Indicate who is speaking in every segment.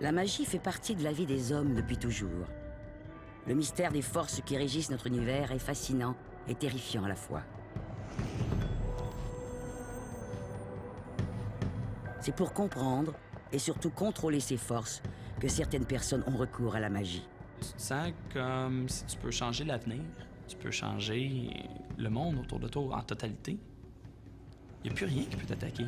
Speaker 1: La magie fait partie de la vie des hommes depuis toujours. Le mystère des forces qui régissent notre univers est fascinant et terrifiant à la fois. C'est pour comprendre et surtout contrôler ces forces que certaines personnes ont recours à la magie.
Speaker 2: Tu te sens comme si tu peux changer l'avenir, tu peux changer le monde autour de toi en totalité. Il n'y a plus rien qui peut t'attaquer.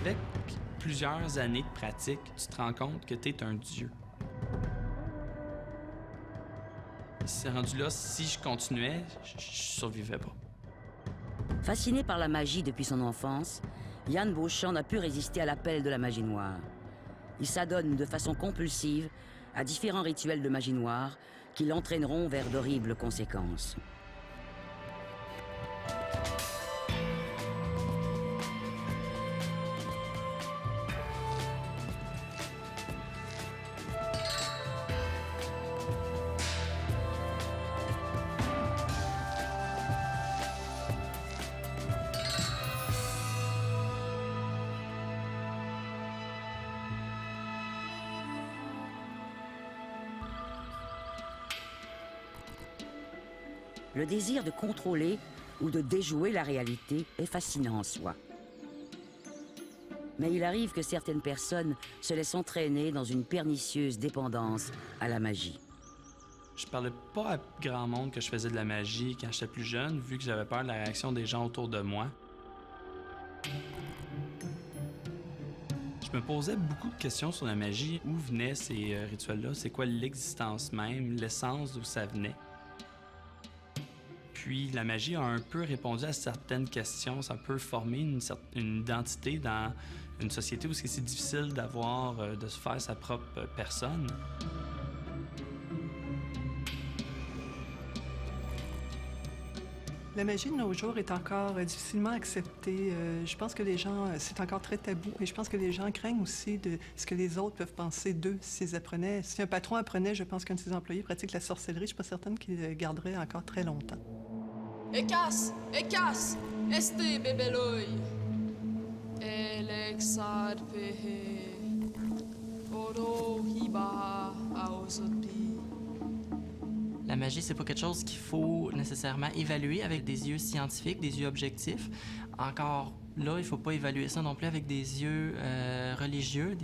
Speaker 2: Avec plusieurs années de pratique, tu te rends compte que tu es un dieu. C'est rendu là, si je continuais, je survivais pas.
Speaker 1: Fasciné par la magie depuis son enfance, Yann Beauchamp n'a pu résister à l'appel de la magie noire. Il s'adonne de façon compulsive à différents rituels de magie noire qui l'entraîneront vers d'horribles conséquences. Le désir de contrôler ou de déjouer la réalité est fascinant en soi. Mais il arrive que certaines personnes se laissent entraîner dans une pernicieuse dépendance à la magie.
Speaker 2: Je parlais pas à grand monde que je faisais de la magie quand j'étais plus jeune, vu que j'avais peur de la réaction des gens autour de moi. Je me posais beaucoup de questions sur la magie. Où venaient ces rituels-là? C'est quoi l'existence même, l'essence d'où ça venait? Puis la magie a un peu répondu à certaines questions. Ça peut former une identité dans une société où c'est difficile de se faire sa propre personne.
Speaker 3: La magie de nos jours est encore difficilement acceptée. Je pense que les gens, c'est encore très tabou. Et je pense que les gens craignent aussi de ce que les autres peuvent penser d'eux s'ils apprenaient. Si un patron apprenait, je pense qu'un de ses employés pratique la sorcellerie, je suis pas certaine qu'il le garderait encore très longtemps.
Speaker 4: Ekas, este bebeloi. Elexad pehe. Oro hiba aosotpi.
Speaker 5: La magie, c'est pas quelque chose qu'il faut nécessairement évaluer avec des yeux scientifiques, des yeux objectifs. Encore là, il faut pas évaluer ça non plus avec des yeux religieux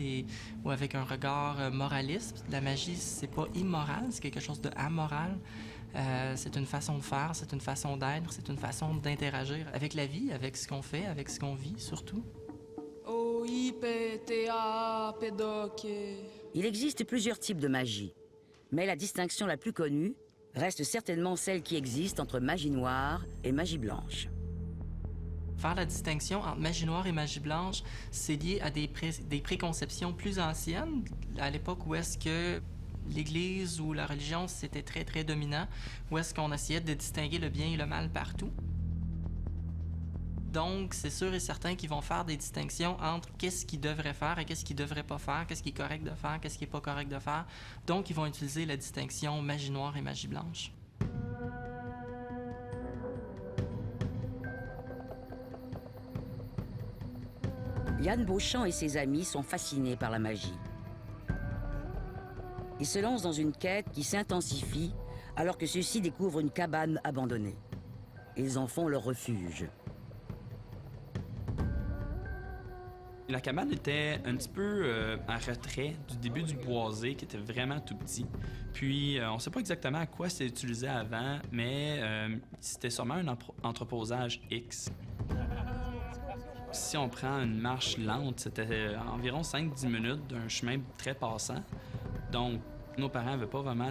Speaker 5: ou avec un regard moraliste. La magie, c'est pas immoral, c'est quelque chose de amoral. C'est une façon de faire, c'est une façon d'être, c'est une façon d'interagir avec la vie, avec ce qu'on fait, avec ce qu'on vit surtout.
Speaker 1: Il existe plusieurs types de magie, mais la distinction la plus connue reste certainement celle qui existe entre magie noire et magie blanche.
Speaker 5: Faire la distinction entre magie noire et magie blanche, c'est lié à des préconceptions plus anciennes, à l'époque où est-ce que l'Église ou la religion, c'était très, très dominant, où est-ce qu'on essayait de distinguer le bien et le mal partout. Donc, c'est sûr et certain qu'ils vont faire des distinctions entre qu'est-ce qu'ils devraient faire et qu'est-ce qu'ils devraient pas faire, qu'est-ce qui est correct de faire, qu'est-ce qui est pas correct de faire. Donc, ils vont utiliser la distinction magie noire et magie blanche.
Speaker 1: Yann Beauchamp et ses amis sont fascinés par la magie. Ils se lancent dans une quête qui s'intensifie alors que ceux-ci découvrent une cabane abandonnée. Ils en font leur refuge.
Speaker 2: La cabane était un petit peu en retrait du début du boisé, qui était vraiment tout petit. Puis, on ne sait pas exactement à quoi c'était utilisé avant, mais c'était sûrement un entreposage X. Si on prend une marche lente, c'était environ 5-10 minutes d'un chemin très passant. Donc, nos parents n'avaient pas vraiment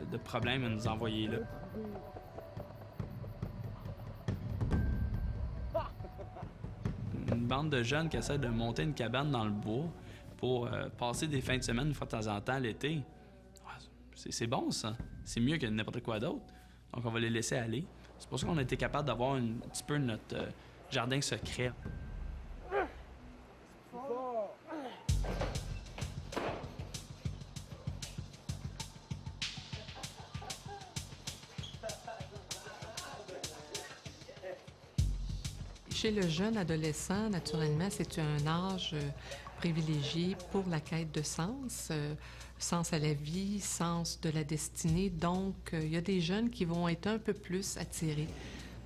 Speaker 2: de problème à nous envoyer là. Une bande de jeunes qui essaient de monter une cabane dans le bois pour passer des fins de semaine une fois de temps en temps l'été. C'est bon, ça. C'est mieux que n'importe quoi d'autre. Donc, on va les laisser aller. C'est pour ça qu'on a été capable d'avoir un petit peu notre jardin secret.
Speaker 6: Chez le jeune adolescent, naturellement, c'est un âge privilégié pour la quête de sens, sens à la vie, sens de la destinée. Donc, il y a des jeunes qui vont être un peu plus attirés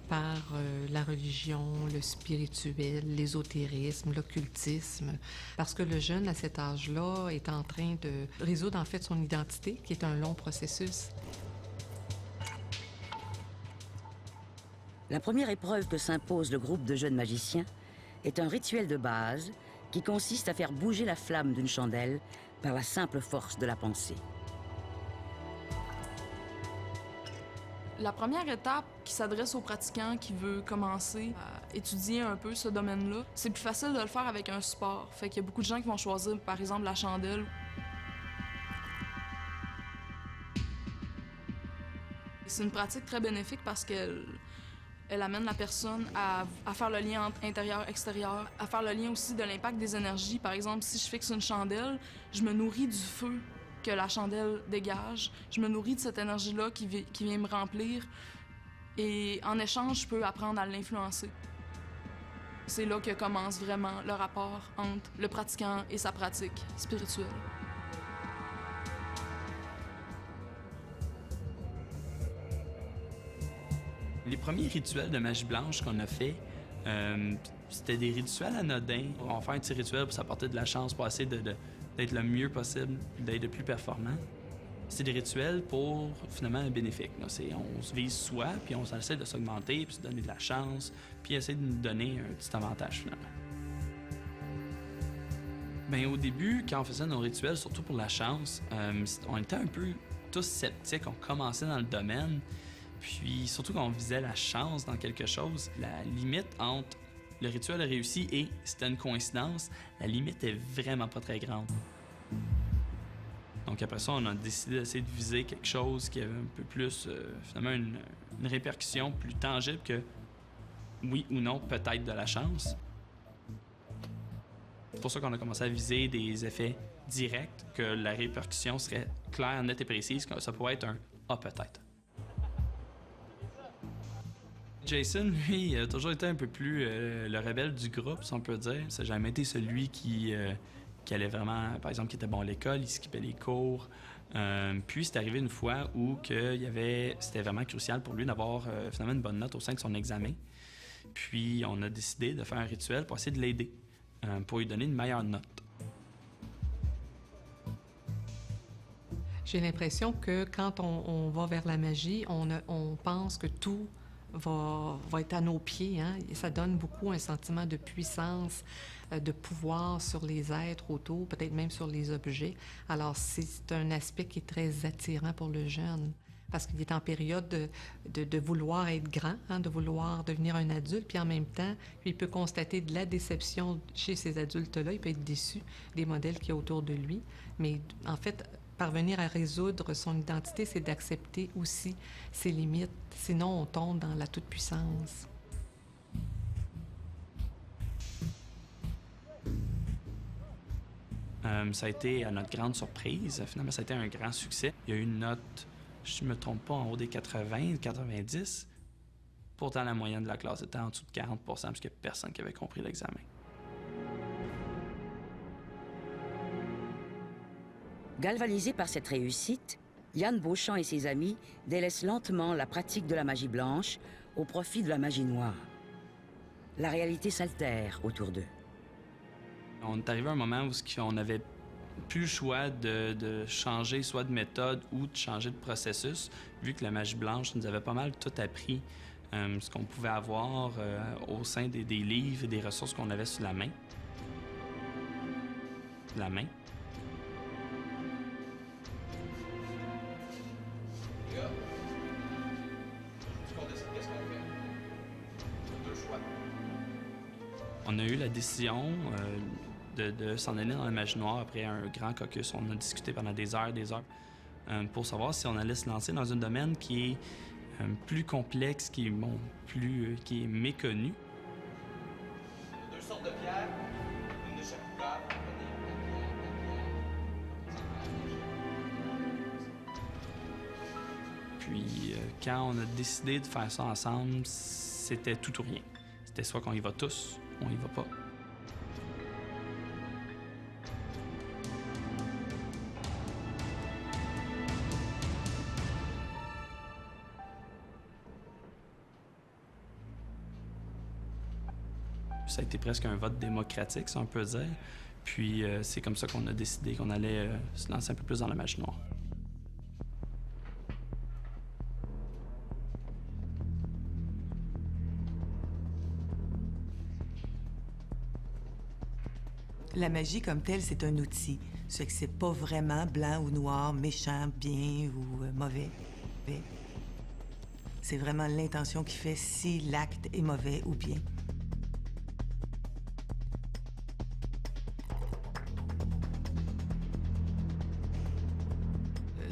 Speaker 6: par la religion, le spirituel, l'ésotérisme, l'occultisme, parce que le jeune, à cet âge-là, est en train de résoudre en fait son identité, qui est un long processus.
Speaker 1: La première épreuve que s'impose le groupe de jeunes magiciens est un rituel de base qui consiste à faire bouger la flamme d'une chandelle par la simple force de la pensée.
Speaker 4: La première étape qui s'adresse au pratiquant qui veut commencer à étudier un peu ce domaine-là, c'est plus facile de le faire avec un support. Fait qu'il y a beaucoup de gens qui vont choisir, par exemple, la chandelle. C'est une pratique très bénéfique parce qu'elle amène la personne à faire le lien entre intérieur-extérieur, à faire le lien aussi de l'impact des énergies. Par exemple, si je fixe une chandelle, je me nourris du feu que la chandelle dégage. Je me nourris de cette énergie-là qui vient me remplir. Et en échange, je peux apprendre à l'influencer. C'est là que commence vraiment le rapport entre le pratiquant et sa pratique spirituelle.
Speaker 2: Les premiers rituels de magie blanche qu'on a fait, c'était des rituels anodins. On va faire un petit rituel pour s'apporter de la chance, pour essayer d'être le mieux possible, d'être le plus performant. C'est des rituels pour, finalement, bénéfique. On se vise soi, puis on essaie de s'augmenter, puis se donner de la chance, puis essayer de nous donner un petit avantage, finalement. Bien, au début, quand on faisait nos rituels, surtout pour la chance, on était un peu tous sceptiques. On commençait dans le domaine. Puis, surtout quand on visait la chance dans quelque chose, la limite entre le rituel réussi et c'était une coïncidence, la limite est vraiment pas très grande. Donc après ça, on a décidé d'essayer de viser quelque chose qui avait un peu plus, finalement, une répercussion plus tangible que oui ou non, peut-être de la chance. C'est pour ça qu'on a commencé à viser des effets directs, que la répercussion serait claire, nette et précise, que ça pourrait être un « ah, peut-être ». Jason, lui, a toujours été un peu plus le rebelle du groupe, si on peut dire. Ça n'a jamais été celui qui allait vraiment, par exemple, qui était bon à l'école, il skippait les cours. Puis c'est arrivé une fois où c'était vraiment crucial pour lui d'avoir finalement une bonne note au sein de son examen. Puis on a décidé de faire un rituel pour essayer de l'aider, pour lui donner une meilleure note.
Speaker 6: J'ai l'impression que quand on va vers la magie, on pense que tout va être à nos pieds. Hein? Et ça donne beaucoup un sentiment de puissance, de pouvoir sur les êtres autour, peut-être même sur les objets. Alors, c'est un aspect qui est très attirant pour le jeune, parce qu'il est en période de vouloir être grand, hein, de vouloir devenir un adulte, puis en même temps, il peut constater de la déception chez ces adultes-là, il peut être déçu des modèles qu'il y a autour de lui. Mais en fait, parvenir à résoudre son identité, c'est d'accepter aussi ses limites. Sinon, on tombe dans la toute-puissance.
Speaker 2: Ça a été à notre grande surprise. Finalement, ça a été un grand succès. Il y a eu une note, je ne me trompe pas, en haut des 80, 90. Pourtant, la moyenne de la classe était en dessous de 40 % parce qu'il n'y a personne qui avait compris l'examen.
Speaker 1: Galvanisé par cette réussite, Yann Beauchamp et ses amis délaissent lentement la pratique de la magie blanche au profit de la magie noire. La réalité s'altère autour d'eux.
Speaker 2: On est arrivé à un moment où on n'avait plus le choix de changer soit de méthode ou de changer de processus, vu que la magie blanche nous avait pas mal tout appris, ce qu'on pouvait avoir au sein des livres et des ressources qu'on avait sous la main. On a eu la décision de s'en aller dans la magie noire après un grand caucus. On a discuté pendant des heures pour savoir si on allait se lancer dans un domaine qui est plus complexe, qui est méconnu.
Speaker 7: Deux sortes de pierres, une de chaque couleur.
Speaker 2: Puis quand on a décidé de faire ça ensemble, c'était tout ou rien. C'était soit qu'on y va tous, on y va pas. Ça a été presque un vote démocratique, si on peut dire. Puis c'est comme ça qu'on a décidé qu'on allait se lancer un peu plus dans la magie noire.
Speaker 8: La magie comme telle, c'est un outil. C'est que c'est pas vraiment blanc ou noir, méchant, bien ou mauvais. C'est vraiment l'intention qui fait si l'acte est mauvais ou bien.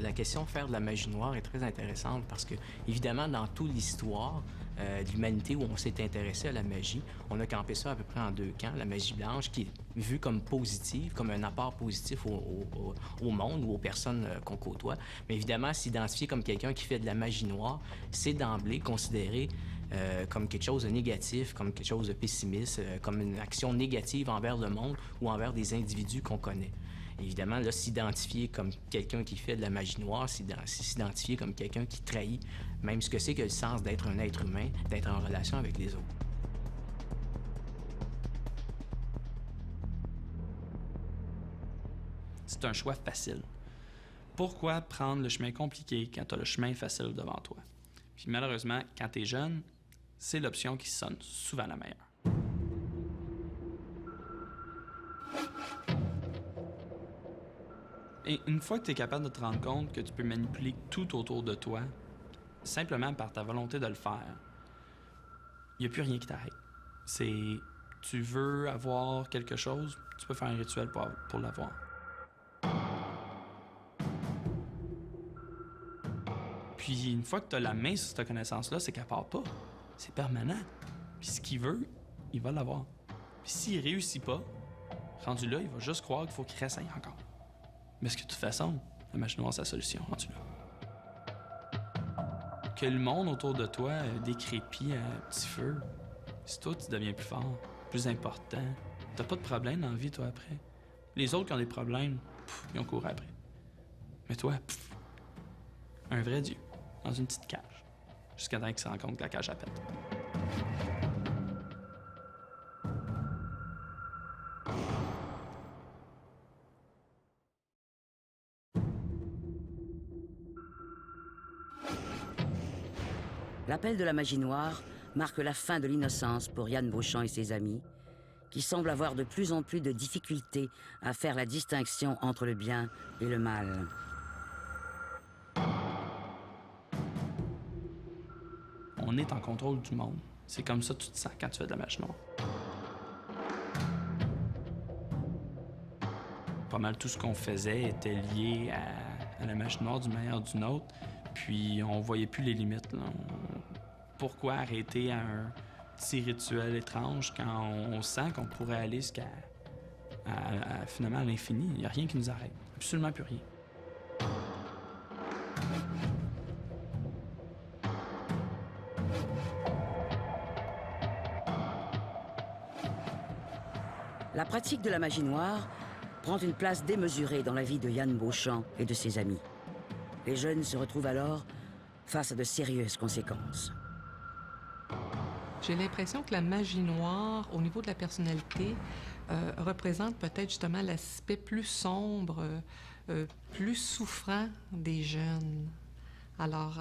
Speaker 9: La question de faire de la magie noire est très intéressante parce que, évidemment, dans toute l'histoire de l'humanité où on s'est intéressé à la magie, on a campé ça à peu près en deux camps. La magie blanche, qui est vue comme positive, comme un apport positif au monde ou aux personnes qu'on côtoie. Mais évidemment, s'identifier comme quelqu'un qui fait de la magie noire, c'est d'emblée considéré comme quelque chose de négatif, comme quelque chose de pessimiste, comme une action négative envers le monde ou envers des individus qu'on connaît. Évidemment, là, s'identifier comme quelqu'un qui fait de la magie noire, c'est s'identifier comme quelqu'un qui trahit même ce que c'est que le sens d'être un être humain, d'être en relation avec les autres.
Speaker 2: C'est un choix facile. Pourquoi prendre le chemin compliqué quand tu as le chemin facile devant toi? Puis malheureusement, quand tu es jeune, c'est l'option qui sonne souvent la meilleure. Et une fois que tu es capable de te rendre compte que tu peux manipuler tout autour de toi, simplement par ta volonté de le faire, il n'y a plus rien qui t'arrête. Tu veux avoir quelque chose, tu peux faire un rituel pour l'avoir. Puis une fois que tu as la main sur cette connaissance-là, c'est qu'elle part pas. C'est permanent. Puis ce qu'il veut, il va l'avoir. Puis s'il réussit pas, rendu là, il va juste croire qu'il faut qu'il réessaye encore. Mais est-ce que de toute façon, la magie noire, c'est la solution, rendu là. Que le monde autour de toi décrépit à petit feu, si toi, tu deviens plus fort, plus important, t'as pas de problème dans la vie, toi, après. Les autres qui ont des problèmes, ils ont couru après. Mais toi, un vrai dieu, dans une petite cage, jusqu'à temps qu'il se rende compte que la cage, elle pète.
Speaker 1: L'appel de la magie noire marque la fin de l'innocence pour Yann Beauchamp et ses amis, qui semblent avoir de plus en plus de difficultés à faire la distinction entre le bien et le mal.
Speaker 2: On est en contrôle du monde. C'est comme ça que tu te sens quand tu fais de la magie noire. Pas mal tout ce qu'on faisait était lié à la magie noire d'une manière ou d'une autre. Puis on voyait plus les limites, là. Pourquoi arrêter à un petit rituel étrange quand on sent qu'on pourrait aller jusqu'à finalement à l'infini? Il n'y a rien qui nous arrête. Absolument plus rien.
Speaker 1: La pratique de la magie noire prend une place démesurée dans la vie de Yann Beauchamp et de ses amis. Les jeunes se retrouvent alors face à de sérieuses conséquences.
Speaker 6: J'ai l'impression que la magie noire, au niveau de la personnalité, représente peut-être justement l'aspect plus sombre, plus souffrant des jeunes. Alors,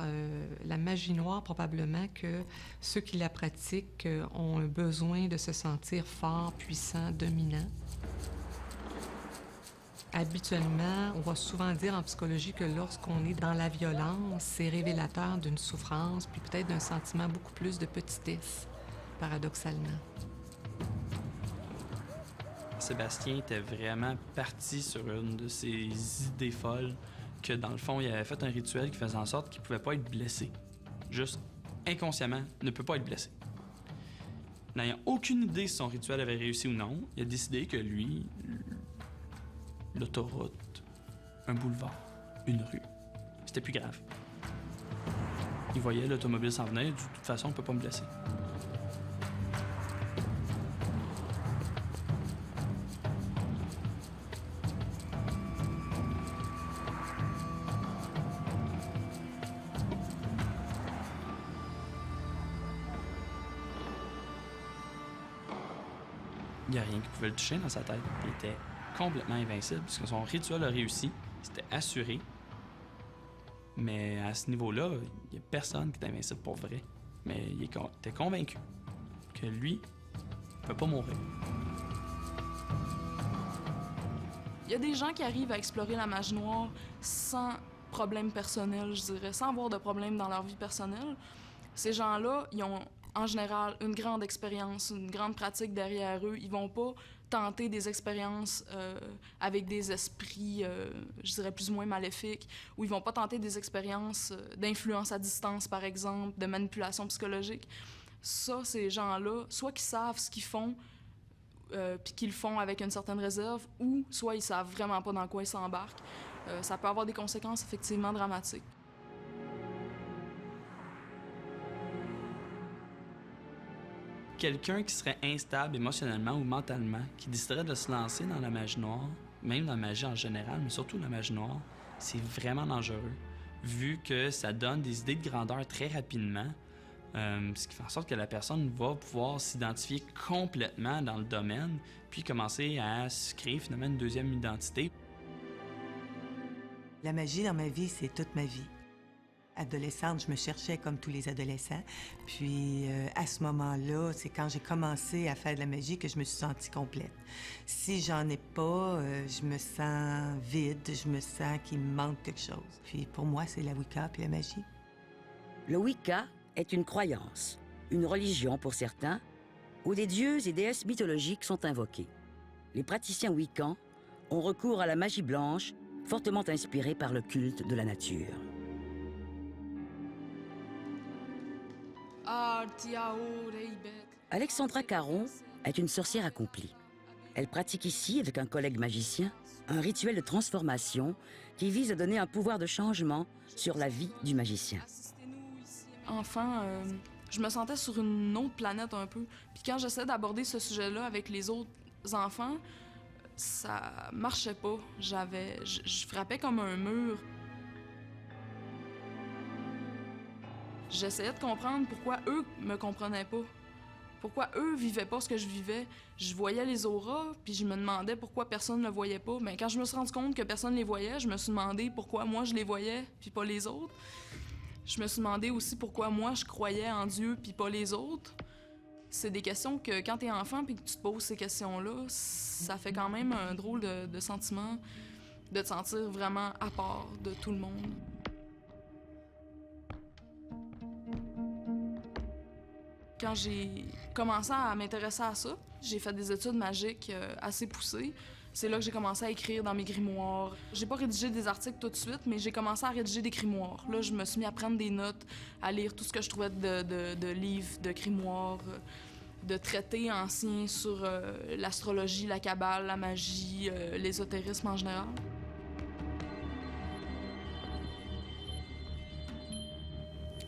Speaker 6: la magie noire, probablement que ceux qui la pratiquent ont un besoin de se sentir fort, puissant, dominant. Habituellement, on va souvent dire en psychologie que lorsqu'on est dans la violence, c'est révélateur d'une souffrance, puis peut-être d'un sentiment beaucoup plus de petitesse, paradoxalement.
Speaker 2: Sébastien était vraiment parti sur une de ses idées folles, que dans le fond, il avait fait un rituel qui faisait en sorte qu'il ne pouvait pas être blessé. Juste, inconsciemment, ne peut pas être blessé. N'ayant aucune idée si son rituel avait réussi ou non, il a décidé que lui, l'autoroute, un boulevard, une rue, c'était plus grave. Il voyait l'automobile s'en venir, de toute façon, on ne peut pas me blesser. Il n'y a rien qui pouvait le toucher dans sa tête. Il était complètement invincible, puisque son rituel a réussi. C'était assuré. Mais à ce niveau-là, il n'y a personne qui est invincible pour vrai. Mais il était convaincu que lui ne peut pas mourir.
Speaker 4: Il y a des gens qui arrivent à explorer la magie noire sans problème personnel, je dirais, sans avoir de problème dans leur vie personnelle. Ces gens-là, ils ont en général une grande expérience, une grande pratique derrière eux. Ils vont pas tenter des expériences avec des esprits, je dirais, plus ou moins maléfiques, ou ils vont pas tenter des expériences d'influence à distance, par exemple, de manipulation psychologique. Ça, ces gens-là, soit qu'ils savent ce qu'ils font, puis qu'ils le font avec une certaine réserve, ou soit ils savent vraiment pas dans quoi ils s'embarquent. Ça peut avoir des conséquences effectivement dramatiques.
Speaker 2: Quelqu'un qui serait instable émotionnellement ou mentalement, qui déciderait de se lancer dans la magie noire, même dans la magie en général, mais surtout la magie noire, c'est vraiment dangereux, vu que ça donne des idées de grandeur très rapidement, ce qui fait en sorte que la personne va pouvoir s'identifier complètement dans le domaine, puis commencer à se créer finalement une deuxième identité.
Speaker 8: La magie dans ma vie, c'est toute ma vie. Adolescente, je me cherchais comme tous les adolescents. Puis à ce moment-là, c'est quand j'ai commencé à faire de la magie que je me suis sentie complète. Si j'en ai pas, je me sens vide, je me sens qu'il me manque quelque chose. Puis pour moi, c'est la Wicca puis la magie.
Speaker 1: Le Wicca est une croyance, une religion pour certains, où des dieux et déesses mythologiques sont invoqués. Les praticiens Wiccans ont recours à la magie blanche, fortement inspirée par le culte de la nature. Alexandra Caron est une sorcière accomplie. Elle pratique ici, avec un collègue magicien, un rituel de transformation qui vise à donner un pouvoir de changement sur la vie du magicien.
Speaker 4: Enfant, je me sentais sur une autre planète un peu. Puis quand j'essayais d'aborder ce sujet-là avec les autres enfants, ça marchait pas. Je frappais comme un mur. J'essayais de comprendre pourquoi eux me comprenaient pas. Pourquoi eux vivaient pas ce que je vivais. Je voyais les auras, puis je me demandais pourquoi personne ne le voyait pas. Mais quand je me suis rendu compte que personne les voyait, je me suis demandé pourquoi moi je les voyais, puis pas les autres. Je me suis demandé aussi pourquoi moi je croyais en Dieu, puis pas les autres. C'est des questions que quand t'es enfant puis que tu te poses ces questions-là, ça fait quand même un drôle de sentiment de te sentir vraiment à part de tout le monde. Quand j'ai commencé à m'intéresser à ça, j'ai fait des études magiques assez poussées. C'est là que j'ai commencé à écrire dans mes grimoires. J'ai pas rédigé des articles tout de suite, mais j'ai commencé à rédiger des grimoires. Là, je me suis mis à prendre des notes, à lire tout ce que je trouvais de livres, de grimoires, de traités anciens sur l'astrologie, la cabale, la magie, l'ésotérisme en général.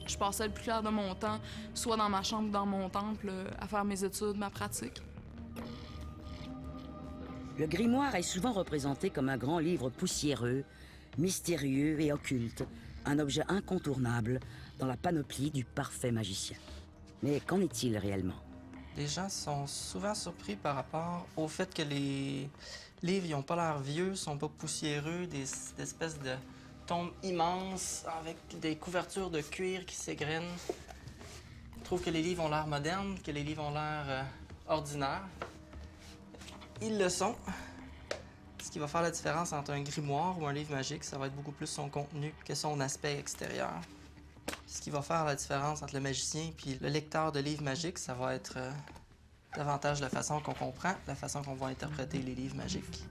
Speaker 4: Je passais le plus clair de mon temps, soit dans ma chambre ou dans mon temple, à faire mes études, ma pratique.
Speaker 1: Le grimoire est souvent représenté comme un grand livre poussiéreux, mystérieux et occulte, un objet incontournable dans la panoplie du parfait magicien. Mais qu'en est-il réellement?
Speaker 5: Les gens sont souvent surpris par rapport au fait que les livres n'ont pas l'air vieux, sont pas poussiéreux, des espèces de tombes immenses avec des couvertures de cuir qui s'égrènent. Ils trouvent que les livres ont l'air modernes, que les livres ont l'air ordinaires. Ils le sont. Ce qui va faire la différence entre un grimoire ou un livre magique, ça va être beaucoup plus son contenu que son aspect extérieur. Ce qui va faire la différence entre le magicien et le lecteur de livres magiques, ça va être davantage la façon qu'on comprend, la façon qu'on va interpréter les livres magiques.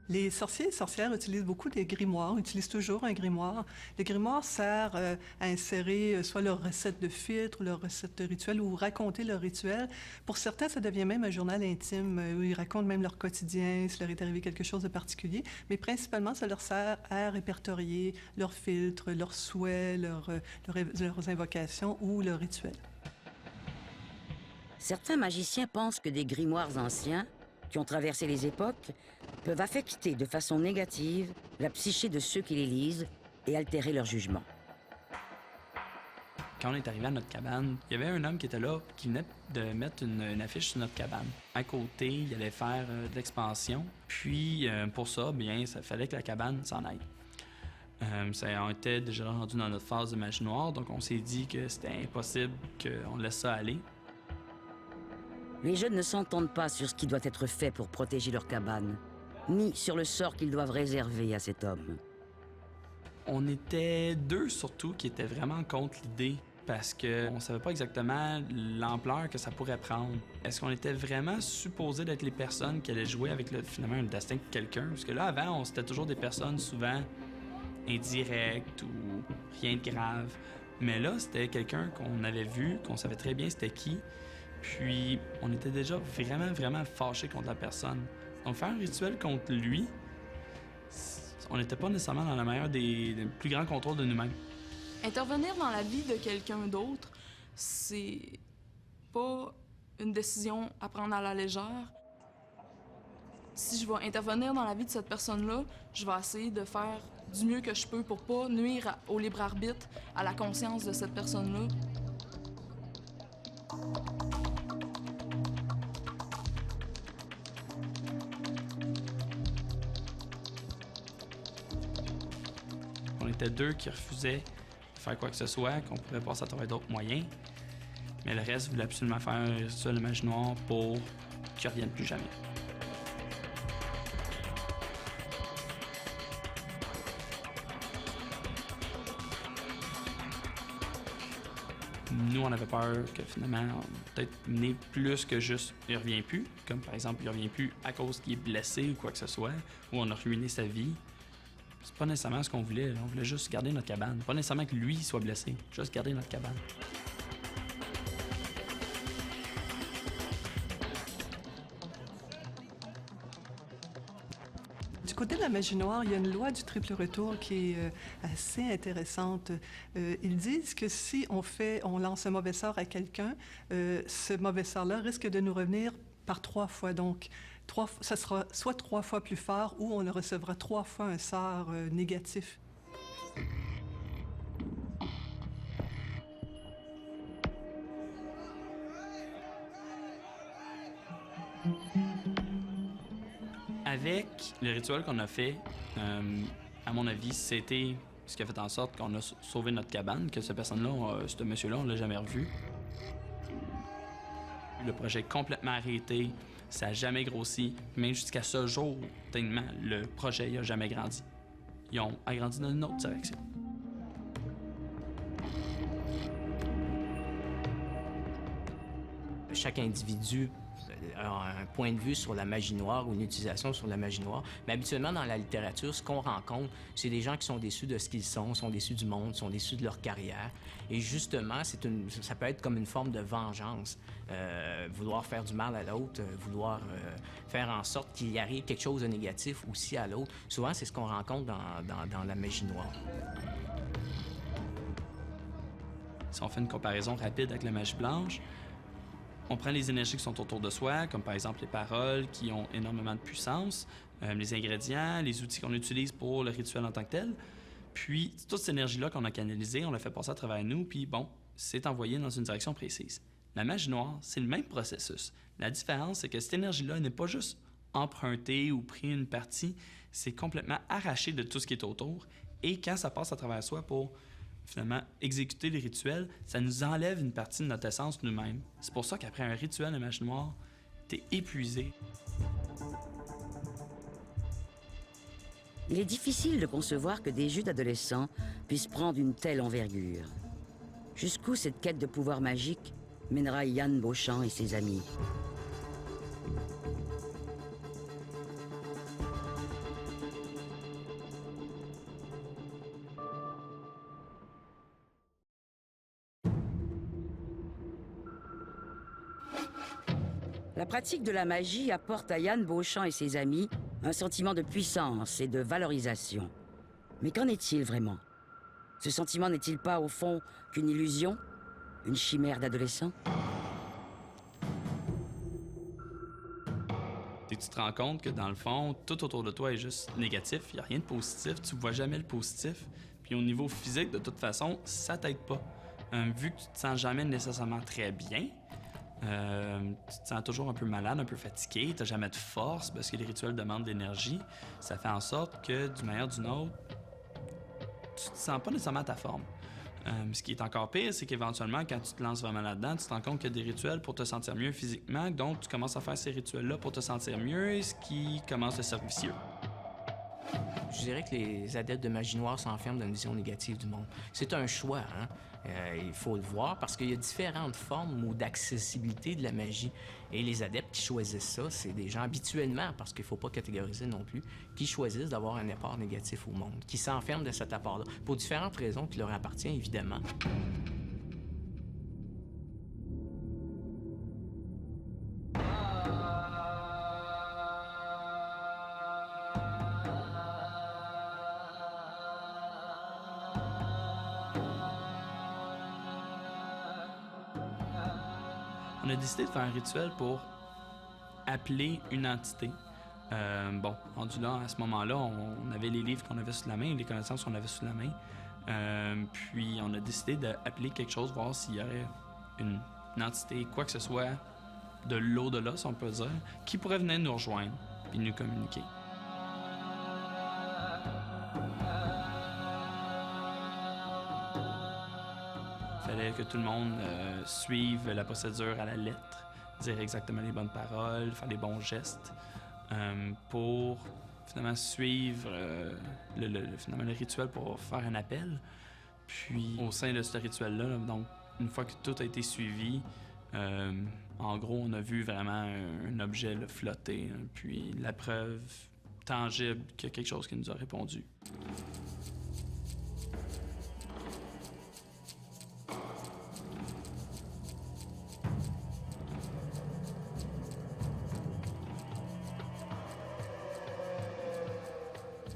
Speaker 3: Les sorciers et sorcières utilisent beaucoup des grimoires, utilisent toujours un grimoire. Le grimoire sert à insérer soit leur recette de filtre, leur recette de rituel ou raconter leur rituel. Pour certains, ça devient même un journal intime où ils racontent même leur quotidien, s'il leur est arrivé quelque chose de particulier. Mais principalement, ça leur sert à répertorier leurs filtres, leurs souhaits, leurs invocations ou leurs rituels.
Speaker 1: Certains magiciens pensent que des grimoires anciens, qui ont traversé les époques, peuvent affecter de façon négative la psyché de ceux qui les lisent et altérer leur jugement.
Speaker 2: Quand on est arrivé à notre cabane, il y avait un homme qui était là, qui venait de mettre une affiche sur notre cabane. À côté, il allait faire de l'expansion. Puis, pour ça, bien, ça fallait que la cabane s'en aille. On était déjà rendu dans notre phase de magie noire, donc on s'est dit que c'était impossible qu'on laisse ça aller.
Speaker 1: Les jeunes ne s'entendent pas sur ce qui doit être fait pour protéger leur cabane, ni sur le sort qu'ils doivent réserver à cet homme.
Speaker 2: On était deux surtout qui étaient vraiment contre l'idée parce qu'on savait pas exactement l'ampleur que ça pourrait prendre. Est-ce qu'on était vraiment supposé d'être les personnes qui allaient jouer avec finalement le destin de quelqu'un? Parce que là, avant, c'était toujours des personnes souvent indirectes ou rien de grave. Mais là, c'était quelqu'un qu'on avait vu, qu'on savait très bien c'était qui. Puis, on était déjà vraiment fâchés contre la personne. Donc, faire un rituel contre lui, on n'était pas nécessairement dans le meilleur des plus grands contrôles de nous-mêmes.
Speaker 4: Intervenir dans la vie de quelqu'un d'autre, c'est pas une décision à prendre à la légère. Si je vais intervenir dans la vie de cette personne-là, je vais essayer de faire du mieux que je peux pour pas nuire au libre arbitre, à la conscience de cette personne-là.
Speaker 2: On était deux qui refusaient de faire quoi que ce soit, qu'on pouvait passer à travers d'autres moyens. Mais le reste voulait absolument faire un rituel de magie noire pour qu'il ne revienne plus jamais. Nous, on avait peur que finalement, on peut-être mener plus que juste « il revient plus », comme par exemple « il revient plus à cause qu'il est blessé ou quoi que ce soit », ou on a ruiné sa vie. C'est pas nécessairement ce qu'on voulait. On voulait juste garder notre cabane. Pas nécessairement que lui soit blessé, juste garder notre cabane.
Speaker 3: Du côté de la magie noire, il y a une loi du triple retour qui est assez intéressante. Ils disent que si on lance un mauvais sort à quelqu'un, ce mauvais sort-là risque de nous revenir par 3 fois. Donc, ça sera soit 3 fois plus fort ou on recevra 3 fois un sort négatif.
Speaker 2: Avec le rituel qu'on a fait, à mon avis, c'était ce qui a fait en sorte qu'on a sauvé notre cabane, que cette personne-là, ce monsieur-là, on l'a jamais revu. Le projet est complètement arrêté, ça n'a jamais grossi. Même jusqu'à ce jour, techniquement, le projet n'a jamais grandi. Ils ont agrandi dans une autre direction.
Speaker 9: Chaque individu a un point de vue sur la magie noire ou une utilisation sur la magie noire. Mais habituellement, dans la littérature, ce qu'on rencontre, c'est des gens qui sont déçus de ce qu'ils sont déçus du monde, sont déçus de leur carrière. Et justement, ça peut être comme une forme de vengeance. Vouloir faire du mal à l'autre, vouloir faire en sorte qu'il arrive quelque chose de négatif aussi à l'autre. Souvent, c'est ce qu'on rencontre dans la magie noire.
Speaker 2: Si on fait une comparaison rapide avec la magie blanche, on prend les énergies qui sont autour de soi, comme par exemple les paroles qui ont énormément de puissance, les ingrédients, les outils qu'on utilise pour le rituel en tant que tel. Puis, toute cette énergie-là qu'on a canalisée, on l'a fait passer à travers nous, puis bon, c'est envoyé dans une direction précise. La magie noire, c'est le même processus. La différence, c'est que cette énergie-là n'est pas juste empruntée ou pris une partie, c'est complètement arraché de tout ce qui est autour. Et quand ça passe à travers soi pour finalement exécuter les rituels, ça nous enlève une partie de notre essence nous-mêmes. C'est pour ça qu'après un rituel de magie noire, t'es épuisé.
Speaker 1: Il est difficile de concevoir que des jeux d'adolescents puissent prendre une telle envergure. Jusqu'où cette quête de pouvoir magique mènera Yann Beauchamp et ses amis? La pratique de la magie apporte à Yann Beauchamp et ses amis un sentiment de puissance et de valorisation. Mais qu'en est-il vraiment? Ce sentiment n'est-il pas, au fond, qu'une illusion? Une chimère d'adolescent?
Speaker 2: Et tu te rends compte que dans le fond, tout autour de toi est juste négatif. Il n'y a rien de positif. Tu ne vois jamais le positif. Puis au niveau physique, de toute façon, ça t'aide pas. vu que tu te sens jamais nécessairement très bien, tu te sens toujours un peu malade, un peu fatigué, tu n'as jamais de force parce que les rituels demandent de l'énergie, ça fait en sorte que, d'une manière ou d'une autre, tu te sens pas nécessairement à ta forme. Ce qui est encore pire, c'est qu'éventuellement, quand tu te lances vraiment là-dedans, tu te rends compte qu'il y a des rituels pour te sentir mieux physiquement, donc tu commences à faire ces rituels-là pour te sentir mieux, ce qui commence à être vicieux.
Speaker 9: Je dirais que les adeptes de magie noire s'enferment dans une vision négative du monde. C'est un choix, hein? Il faut le voir parce qu'il y a différentes formes ou d'accessibilité de la magie. Et les adeptes qui choisissent ça, c'est des gens habituellement, parce qu'il ne faut pas catégoriser non plus, qui choisissent d'avoir un apport négatif au monde, qui s'enferment de cet apport-là, pour différentes raisons qui leur appartiennent, évidemment.
Speaker 2: On a décidé de faire un rituel pour appeler une entité. Bon, rendu là, à ce moment-là, on avait les livres qu'on avait sous la main, les connaissances qu'on avait sous la main. Puis on a décidé d'appeler quelque chose, voir s'il y aurait une entité, quoi que ce soit, de l'au-delà, si on peut dire, qui pourrait venir nous rejoindre et nous communiquer. Il fallait que tout le monde suive la procédure à la lettre, dire exactement les bonnes paroles, faire les bons gestes pour finalement suivre finalement, le rituel pour faire un appel. Puis au sein de ce rituel-là, donc une fois que tout a été suivi, en gros, on a vu vraiment un objet là, flotter, hein, puis la preuve tangible qu'il y a quelque chose qui nous a répondu.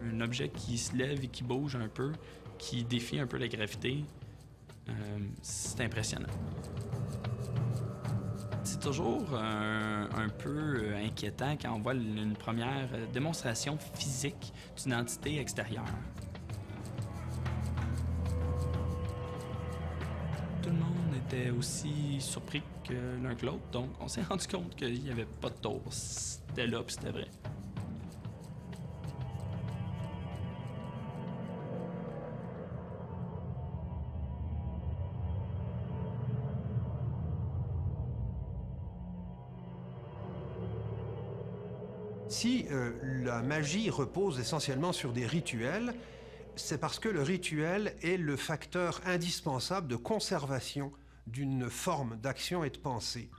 Speaker 2: Un objet qui se lève et qui bouge un peu, qui défie un peu la gravité, c'est impressionnant. C'est toujours un peu inquiétant quand on voit une première démonstration physique d'une entité extérieure. Tout le monde était aussi surpris que l'un que l'autre, donc on s'est rendu compte qu'il n'y avait pas de tour. C'était là, puis c'était vrai.
Speaker 10: Si la magie repose essentiellement sur des rituels, c'est parce que le rituel est le facteur indispensable de conservation d'une forme d'action et de pensée.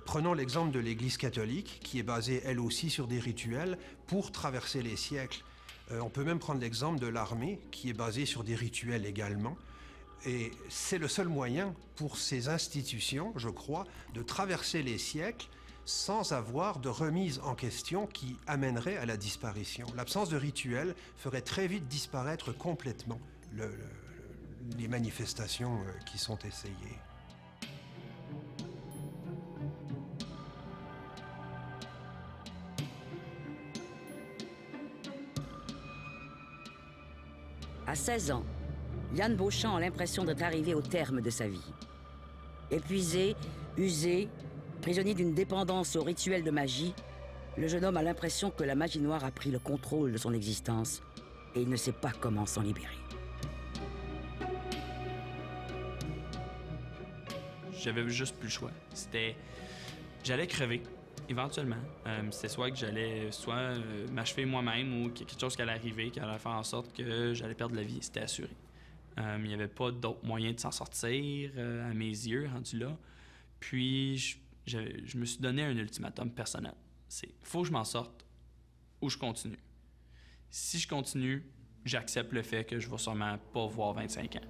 Speaker 10: Prenons l'exemple de l'Église catholique, qui est basée elle aussi sur des rituels pour traverser les siècles. On peut même prendre l'exemple de l'armée, qui est basée sur des rituels également. Et c'est le seul moyen pour ces institutions, je crois, de traverser les siècles sans avoir de remise en question qui amènerait à la disparition. L'absence de rituel ferait très vite disparaître complètement les manifestations qui sont essayées.
Speaker 1: À 16 ans, Yann Beauchamp a l'impression d'être arrivé au terme de sa vie. Épuisé, usé, prisonnier d'une dépendance au rituel de magie, le jeune homme a l'impression que la magie noire a pris le contrôle de son existence et il ne sait pas comment s'en libérer.
Speaker 2: J'avais juste plus le choix. J'allais crever, éventuellement. C'était soit que j'allais m'achever moi-même ou quelque chose qui allait arriver, qui allait faire en sorte que j'allais perdre la vie. C'était assuré. Il n'y avait pas d'autre moyen de s'en sortir à mes yeux, rendu là. Puis, je me suis donné un ultimatum personnel. C'est faut que je m'en sorte ou je continue. Si je continue, j'accepte le fait que je vais sûrement pas voir 25 ans.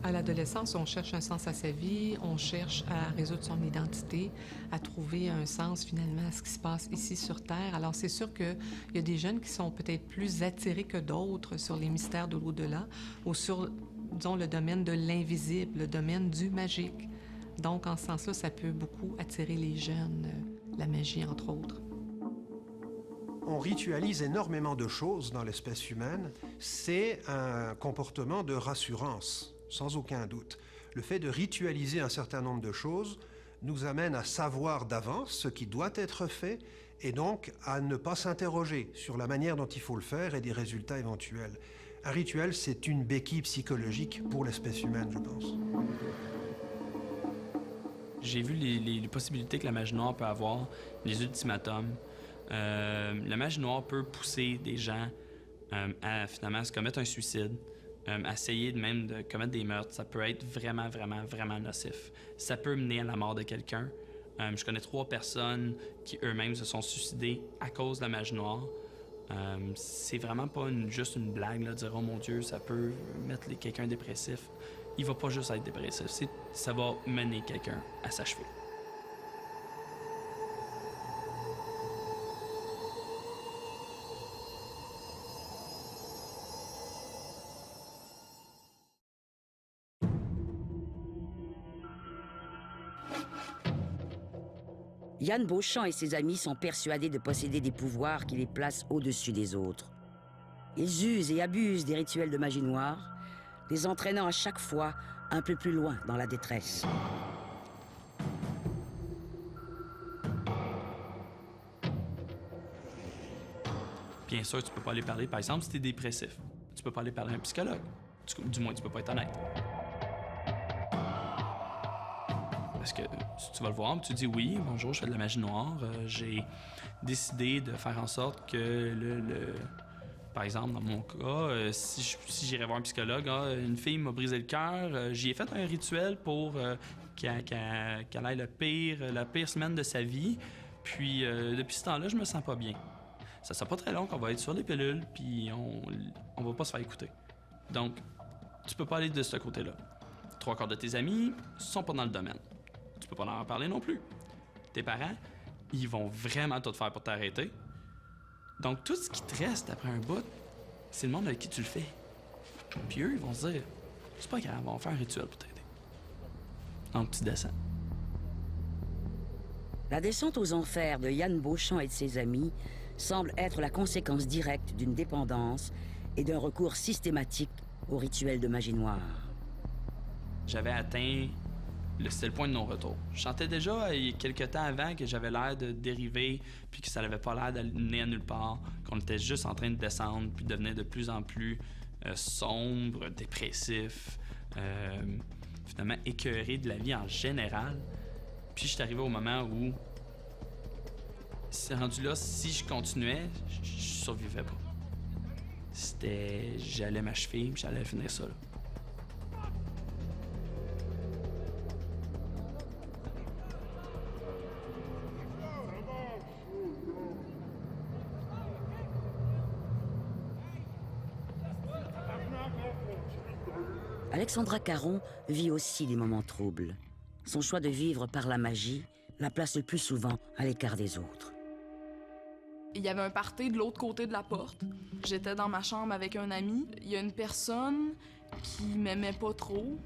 Speaker 6: À l'adolescence, on cherche un sens à sa vie, on cherche à résoudre son identité, à trouver un sens finalement à ce qui se passe ici sur Terre. Alors c'est sûr qu'il y a des jeunes qui sont peut-être plus attirés que d'autres sur les mystères de l'au-delà ou sur, disons, le domaine de l'invisible, le domaine du magique. Donc en ce sens-là, ça peut beaucoup attirer les jeunes, la magie entre autres.
Speaker 10: On ritualise énormément de choses dans l'espèce humaine. C'est un comportement de rassurance, sans aucun doute. Le fait de ritualiser un certain nombre de choses nous amène à savoir d'avance ce qui doit être fait et donc à ne pas s'interroger sur la manière dont il faut le faire et des résultats éventuels. Un rituel, c'est une béquille psychologique pour l'espèce humaine, je pense.
Speaker 2: J'ai vu les possibilités que la magie noire peut avoir, les ultimatums. La magie noire peut pousser des gens à finalement se commettre un suicide, à essayer même de commettre des meurtres. Ça peut être vraiment, vraiment, vraiment nocif. Ça peut mener à la mort de quelqu'un. Je connais 3 personnes qui eux-mêmes se sont suicidées à cause de la magie noire. C'est vraiment pas juste une blague, là, de dire « Oh mon Dieu, ça peut mettre quelqu'un dépressif ». Il va pas juste être dépressif, ça va mener quelqu'un à s'achever.
Speaker 1: Yann Beauchamp et ses amis sont persuadés de posséder des pouvoirs qui les placent au-dessus des autres. Ils usent et abusent des rituels de magie noire, les entraînant à chaque fois un peu plus loin dans la détresse.
Speaker 2: Bien sûr, tu peux pas aller parler, par exemple, si tu es dépressif. Tu peux pas aller parler à un psychologue. Du moins, tu peux pas être honnête. Parce que si tu vas le voir, tu dis oui, bonjour, je fais de la magie noire. J'ai décidé de faire en sorte que par exemple, dans mon cas, si j'irais voir un psychologue, une fille m'a brisé le cœur, j'y ai fait un rituel pour qu'elle ait la pire semaine de sa vie. Puis depuis ce temps-là, je me sens pas bien. Ça sera pas très long qu'on va être sur les pilules, puis on va pas se faire écouter. Donc, tu peux pas aller de ce côté-là. 3/4 de tes amis sont pas dans le domaine. Tu peux pas leur en parler non plus. Tes parents, ils vont vraiment tout faire pour t'arrêter. Donc, tout ce qui te reste après un bout, c'est le monde avec qui tu le fais. Puis eux, ils vont se dire, c'est pas grave, on va faire un rituel pour t'aider. Donc, tu descends.
Speaker 1: La descente aux enfers de Yann Beauchamp et de ses amis semble être la conséquence directe d'une dépendance et d'un recours systématique aux rituels de magie noire.
Speaker 2: J'avais atteint c'était le point de non-retour. Je sentais déjà, il y a quelques temps avant, que j'avais l'air de dériver, puis que ça n'avait pas l'air d'amener à nulle part, qu'on était juste en train de descendre, puis devenait de plus en plus sombre, dépressif, finalement écœuré de la vie en général. Puis je suis arrivé au moment où, c'est rendu là, si je continuais, je survivais pas. J'allais m'achever, puis j'allais finir ça là.
Speaker 1: Alexandra Caron vit aussi des moments troubles. Son choix de vivre par la magie la place le plus souvent à l'écart des autres.
Speaker 4: Il y avait un party de l'autre côté de la porte. J'étais dans ma chambre avec un ami. Il y a une personne qui m'aimait pas trop.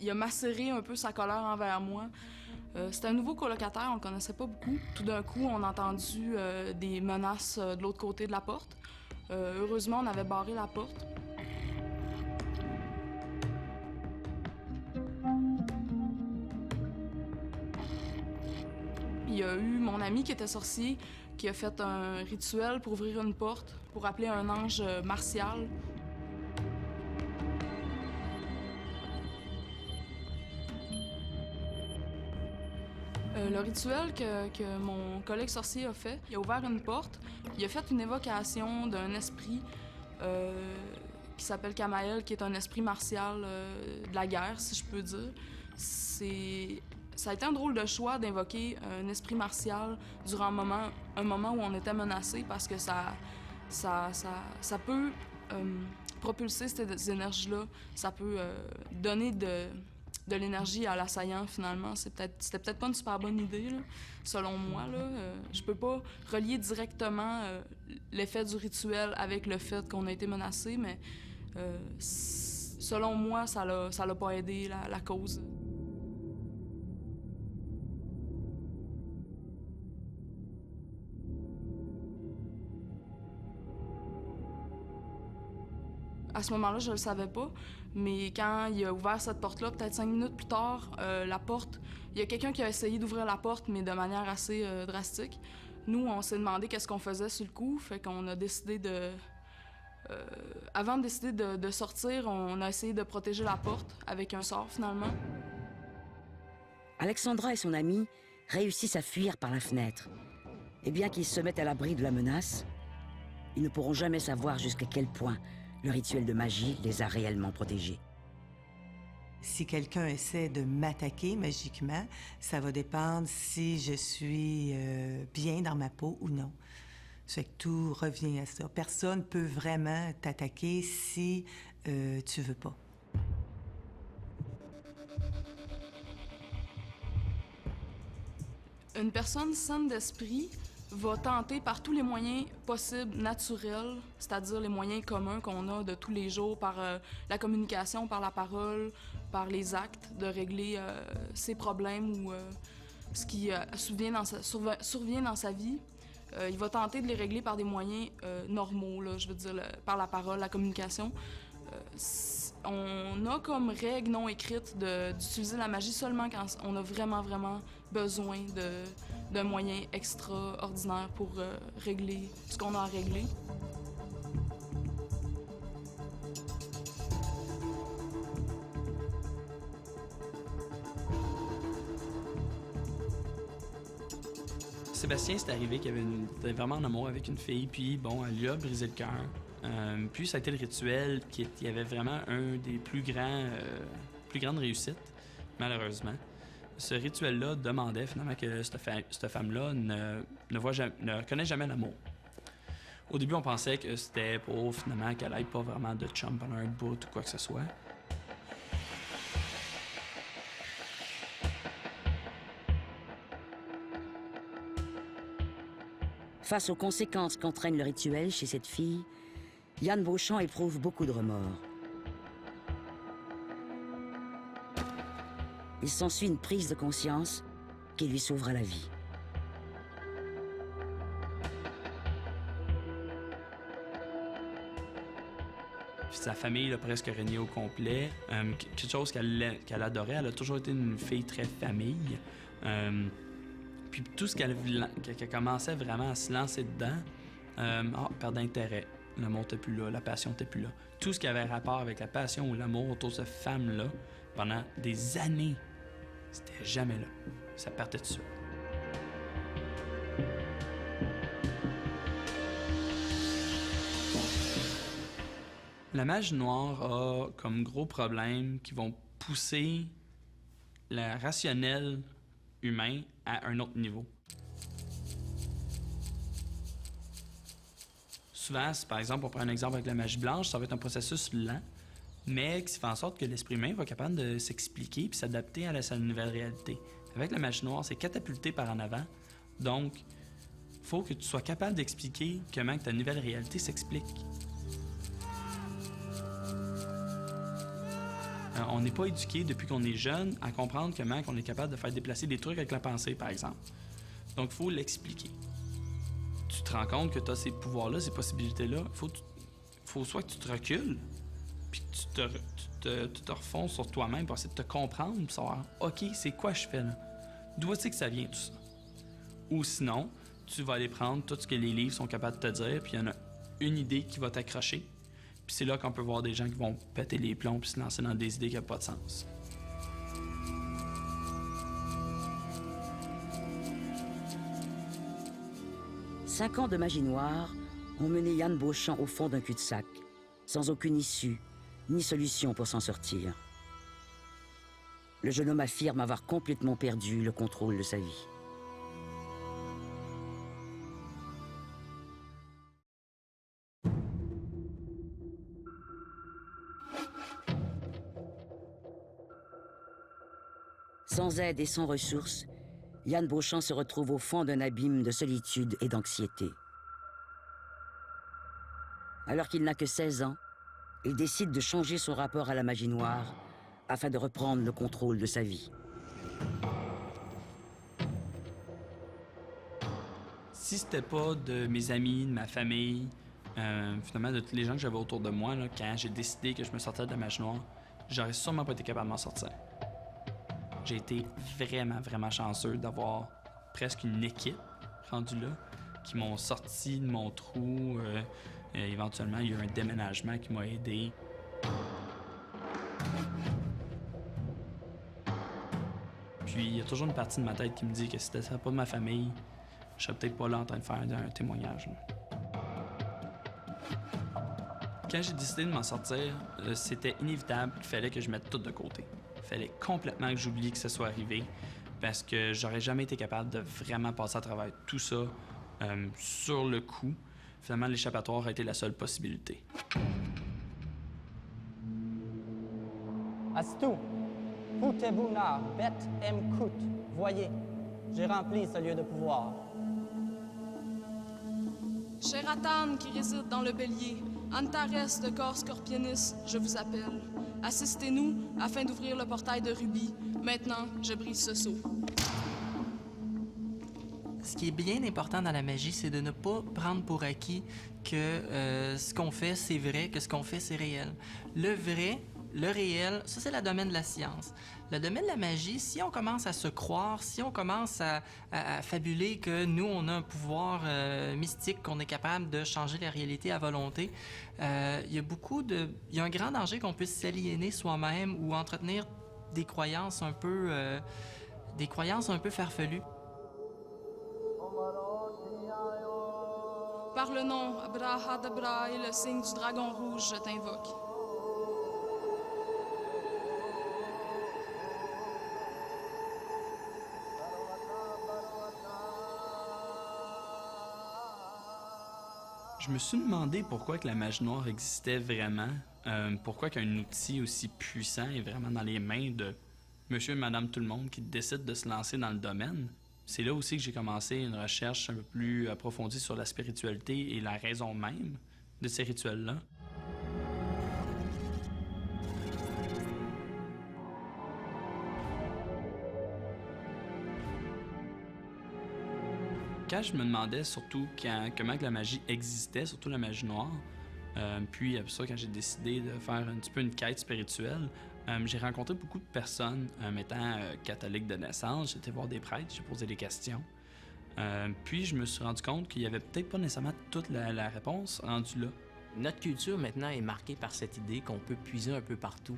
Speaker 4: Il a macéré un peu sa colère envers moi. C'était un nouveau colocataire, on le connaissait pas beaucoup. Tout d'un coup, on a entendu des menaces de l'autre côté de la porte. Heureusement, on avait barré la porte. Il y a eu mon ami qui était sorcier, qui a fait un rituel pour ouvrir une porte, pour appeler un ange martial. Le rituel que mon collègue sorcier a fait, il a ouvert une porte, il a fait une évocation d'un esprit qui s'appelle Kamael, qui est un esprit martial de la guerre, si je peux dire. Ça a été un drôle de choix d'invoquer un esprit martial durant un moment où on était menacé, parce que ça peut propulser ces énergies-là, ça peut donner de l'énergie à l'assaillant, finalement. C'était peut-être pas une super bonne idée, là, selon moi. Je peux pas relier directement l'effet du rituel avec le fait qu'on a été menacé, mais selon moi, ça l'a pas aidé la cause. À ce moment-là, je le savais pas, mais quand il a ouvert cette porte-là, peut-être 5 minutes plus tard, la porte, il y a quelqu'un qui a essayé d'ouvrir la porte, mais de manière assez drastique. Nous, on s'est demandé qu'est-ce qu'on faisait sur le coup, fait qu'on a décidé de... avant de décider de sortir, on a essayé de protéger la porte avec un sort, finalement.
Speaker 1: Alexandra et son ami réussissent à fuir par la fenêtre. Et bien qu'ils se mettent à l'abri de la menace, ils ne pourront jamais savoir jusqu'à quel point le rituel de magie les a réellement protégés.
Speaker 8: Si quelqu'un essaie de m'attaquer magiquement, ça va dépendre si je suis bien dans ma peau ou non. Ça fait que tout revient à ça. Personne peut vraiment t'attaquer si tu veux pas.
Speaker 4: Une personne saine d'esprit va tenter par tous les moyens possibles, naturels, c'est-à-dire les moyens communs qu'on a de tous les jours, par la communication, par la parole, par les actes, de régler ses problèmes ou ce qui survient dans sa vie. Il va tenter de les régler par des moyens normaux, là, je veux dire, par la parole, la communication. On a comme règle non écrite d'utiliser la magie seulement quand on a vraiment, vraiment besoin d'un moyen extraordinaire pour régler ce qu'on a à régler.
Speaker 2: Sébastien, c'est arrivé qu'il était vraiment en amour avec une fille, puis bon, elle lui a brisé le cœur. Puis ça a été le rituel qui avait vraiment un des plus grandes réussites, malheureusement. Ce rituel-là demandait finalement que cette femme-là ne connaît jamais l'amour. Au début, on pensait que c'était pour finalement qu'elle n'ait pas vraiment de chum pendant un bout ou quoi que ce soit.
Speaker 1: Face aux conséquences qu'entraîne le rituel chez cette fille, Yann Beauchamp éprouve beaucoup de remords. Il s'ensuit une prise de conscience qui lui sauvera la vie.
Speaker 2: Sa famille a presque régné au complet. Quelque chose qu'elle adorait. Elle a toujours été une fille très famille. Puis tout ce qu'elle commençait vraiment à se lancer dedans, perd d'intérêt. L'amour n'était plus là, la passion n'était plus là. Tout ce qui avait rapport avec la passion ou l'amour autour de cette femme-là, pendant des années, c'était jamais là. Ça partait de ça. La magie noire a comme gros problème qui vont pousser le rationnel humain à un autre niveau. Souvent, par exemple, on prend un exemple avec la magie blanche, ça va être un processus lent, mais qui fait en sorte que l'esprit humain va être capable de s'expliquer puis s'adapter à sa nouvelle réalité. Avec la magie noire, c'est catapulté par en avant, donc il faut que tu sois capable d'expliquer comment ta nouvelle réalité s'explique. On n'est pas éduqué depuis qu'on est jeune à comprendre comment on est capable de faire déplacer des trucs avec la pensée, par exemple. Donc, il faut l'expliquer. Tu te rends compte que tu as ces pouvoirs-là, ces possibilités-là. Il faut soit que tu te recules, puis que tu te refonds sur toi-même pour essayer de te comprendre, puis savoir, OK, c'est quoi je fais là? D'où est-ce que ça vient, tout ça? Ou sinon, tu vas aller prendre tout ce que les livres sont capables de te dire, puis il y en a une idée qui va t'accrocher. Puis c'est là qu'on peut voir des gens qui vont péter les plombs puis se lancer dans des idées qui n'ont pas de sens.
Speaker 1: Cinq ans de magie noire ont mené Yann Beauchamp au fond d'un cul-de-sac, sans aucune issue, ni solution pour s'en sortir. Le jeune homme affirme avoir complètement perdu le contrôle de sa vie. Sans aide et sans ressources, Yann Beauchamp se retrouve au fond d'un abîme de solitude et d'anxiété. Alors qu'il n'a que 16 ans, il décide de changer son rapport à la magie noire afin de reprendre le contrôle de sa vie.
Speaker 2: Si c'était pas de mes amis, de ma famille, Finalement, de tous les gens que j'avais autour de moi, là, quand j'ai décidé que je me sortais de la magie noire, j'aurais sûrement pas été capable de m'en sortir. J'ai été vraiment, vraiment chanceux d'avoir presque une équipe rendue là, qui m'ont sorti de mon trou. Éventuellement, il y a eu un déménagement qui m'a aidé. Puis, il y a toujours une partie de ma tête qui me dit que si c'était pas de ma famille, je serais peut-être pas là en train de faire un témoignage. Là. Quand j'ai décidé de m'en sortir, c'était inévitable qu'il fallait que je mette tout de côté. Il fallait complètement que j'oublie que ça soit arrivé parce que j'aurais jamais été capable de vraiment passer à travers tout ça sur le coup. Finalement, l'échappatoire a été la seule possibilité.
Speaker 11: Astou, Koutebuna, Bet M. Kout. Voyez, j'ai rempli ce lieu de pouvoir.
Speaker 4: Cher Atan qui réside dans le bélier, Antares de corps scorpionis, je vous appelle. Assistez-nous afin d'ouvrir le portail de Rubis. Maintenant, je brise ce sceau.
Speaker 5: Ce qui est bien important dans la magie, c'est de ne pas prendre pour acquis que ce qu'on fait, c'est vrai, que ce qu'on fait, c'est réel. Le vrai, le réel, ça, c'est le domaine de la science. Le domaine de la magie, si on commence à se croire, si on commence à fabuler que nous, on a un pouvoir mystique, qu'on est capable de changer la réalité à volonté, il y a un grand danger qu'on puisse s'aliéner soi-même ou entretenir des croyances un peu farfelues.
Speaker 4: Par le nom Abrahadabra et le signe du dragon rouge, je t'invoque.
Speaker 2: Je me suis demandé pourquoi que la magie noire existait vraiment, pourquoi qu'un outil aussi puissant est vraiment dans les mains de monsieur et madame tout le monde qui décident de se lancer dans le domaine. C'est là aussi que j'ai commencé une recherche un peu plus approfondie sur la spiritualité et la raison même de ces rituels-là. Quand je me demandais surtout comment que la magie existait, surtout la magie noire, puis après ça, quand j'ai décidé de faire un petit peu une quête spirituelle, j'ai rencontré beaucoup de personnes. Étant catholique de naissance, j'étais voir des prêtres, j'ai posé des questions. Puis je me suis rendu compte qu'il n'y avait peut-être pas nécessairement toute la réponse rendue là.
Speaker 9: Notre culture maintenant est marquée par cette idée qu'on peut puiser un peu partout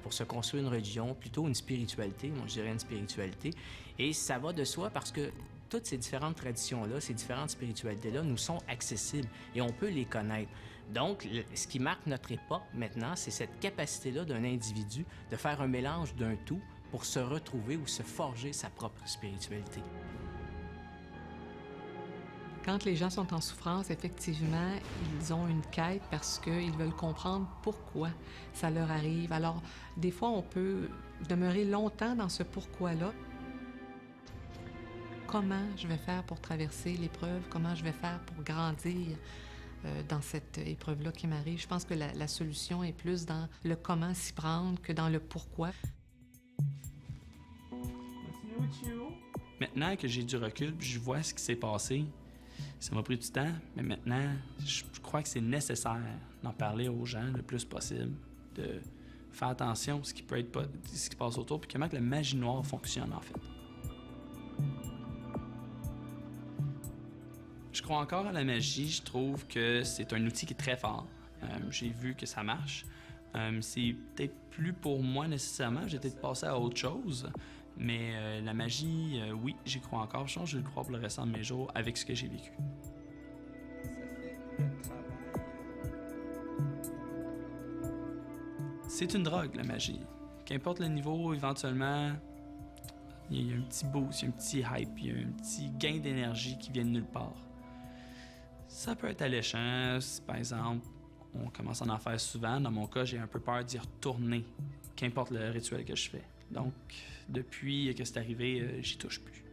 Speaker 9: pour se construire une religion, plutôt une spiritualité, moi je dirais une spiritualité. Et ça va de soi parce que toutes ces différentes traditions-là, ces différentes spiritualités-là nous sont accessibles et on peut les connaître. Donc, ce qui marque notre époque maintenant, c'est cette capacité-là d'un individu de faire un mélange d'un tout pour se retrouver ou se forger sa propre spiritualité.
Speaker 6: Quand les gens sont en souffrance, effectivement, ils ont une quête parce qu'ils veulent comprendre pourquoi ça leur arrive. Alors, des fois, on peut demeurer longtemps dans ce pourquoi-là. Comment je vais faire pour traverser l'épreuve? Comment je vais faire pour grandir dans cette épreuve-là qui m'arrive? Je pense que la solution est plus dans le comment s'y prendre que dans le pourquoi.
Speaker 2: Maintenant que j'ai du recul, puis je vois ce qui s'est passé, ça m'a pris du temps, mais maintenant, je crois que c'est nécessaire d'en parler aux gens le plus possible, de faire attention à ce qui peut être ce qui passe autour, puis comment que la magie noire fonctionne en fait. Je crois encore à la magie, je trouve que c'est un outil qui est très fort. J'ai vu que ça marche. C'est peut-être plus pour moi nécessairement, j'ai peut-être passé à autre chose, mais la magie, oui, j'y crois encore. Je pense que je vais le croire pour le restant de mes jours avec ce que j'ai vécu. C'est une drogue, la magie. Qu'importe le niveau, éventuellement, il y a un petit boost, il y a un petit hype, il y a un petit gain d'énergie qui vient de nulle part. Ça peut être alléchant, si par exemple, on commence à en faire souvent. Dans mon cas, j'ai un peu peur d'y retourner, qu'importe le rituel que je fais. Donc, depuis que c'est arrivé, j'y touche plus.